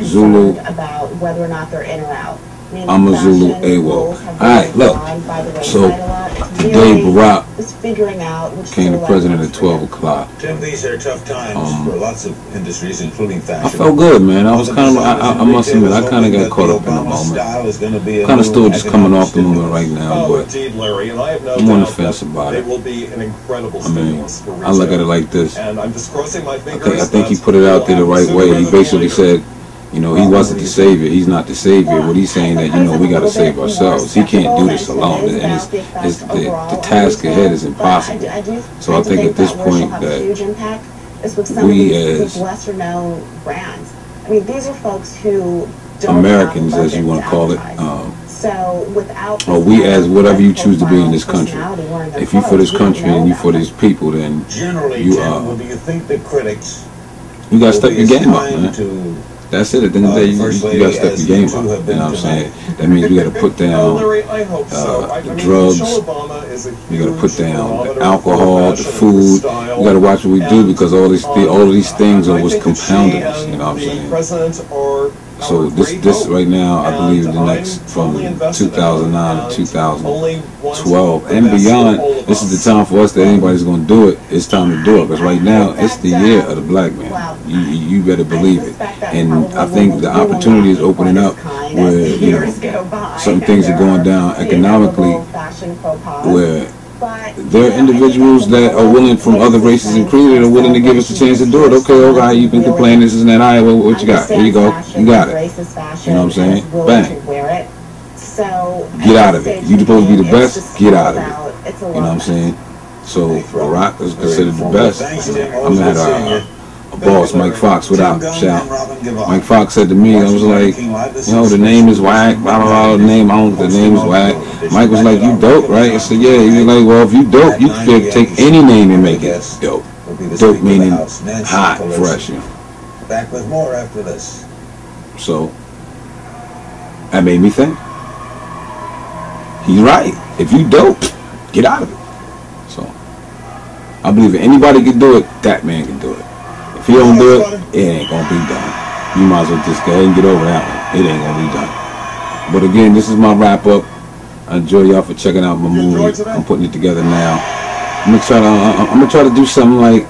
Zxulu about whether or not they're in or out. AmaZxulu AWO. Alright, look. So today Barack came to president at 12 o'clock. Tim, these are tough times for lots of industries, including fashion. I felt good, man. I was kind of, I must admit, I kind of got caught up in the moment. Kind of still just coming off the moment right now, but I'm on the fence about it. I mean, I look at it like this. I think he put it out there the right way. He basically said, you know, he wasn't the savior. He's not the savior. What he's saying that, you know, we got to save ourselves. He can't do this alone, and the task ahead is impossible. So I think at this point that we as Americans, as you want to call it, or we as whatever you choose to be in this country. If you for this country and you for these people, then you got to step your game up, man. That's it. At the end of the day, you got to step your game up. You know what I'm saying? That means we got to put down the drugs. We got to put down the alcohol, the food. We got to watch what we do, because all of these things are what's compounding us. You know what I'm saying? So this right now, I believe the next, from 2009 to 2012 and beyond, this is the time for us that anybody's going to do it. It's time to do it, because right now it's the year of the black man. You better believe it. And I think the opportunity is opening up where, you know, some things are going down economically, where there are individuals that are willing, from other races and creeds, that are willing to give us a chance to do it. Okay, you've been complaining, this and that. All right, well, what you got? Here you go. You got it. You know what I'm saying? Bang. Get out of it. You supposed to be the best? Get out of it. You know what I'm saying? So, Barack is considered the best. I'm at a boss, Mike Fox, without shout. Mike Fox said to me, I was like, you know, the name is whack, blah, blah, blah, the name is whack. Mike was like, you dope, right? I said, yeah. He was like, well, if you dope, you can take any name and make it dope. Dope meaning hot, fresh, you know. Back with more after this. So, that made me think. He's right. If you dope, get out of it. So, I believe if anybody can do it, that man can do it. If he don't do it, it ain't gonna be done. You might as well just go ahead and get over that one. It ain't gonna be done. But again, this is my wrap up. I enjoy y'all for checking out my movie. I'm putting it together now. I'm gonna try to do something like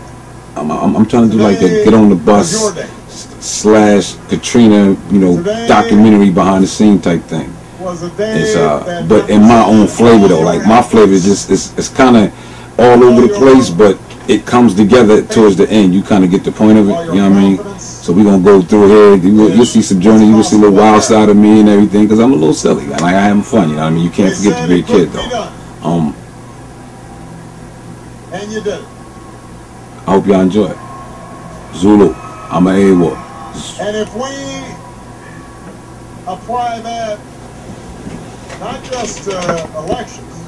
I'm trying to do like a Get on the Bus / Katrina, you know, documentary behind the scene type thing. It's but in my own flavor though. Like my flavor is just it's kind of all over the place, but it comes together towards the end. You kind of get the point of it. You know what I mean? So we're gonna go through here. You'll see some journey. You'll see a little wild side of me and everything, because I'm a little silly. Like I'm having fun. You know what I mean? You can't forget to be a kid though. And you did. I hope y'all enjoy it. Zxulu AmaZxulu AWO. And if we apply that, not just elections,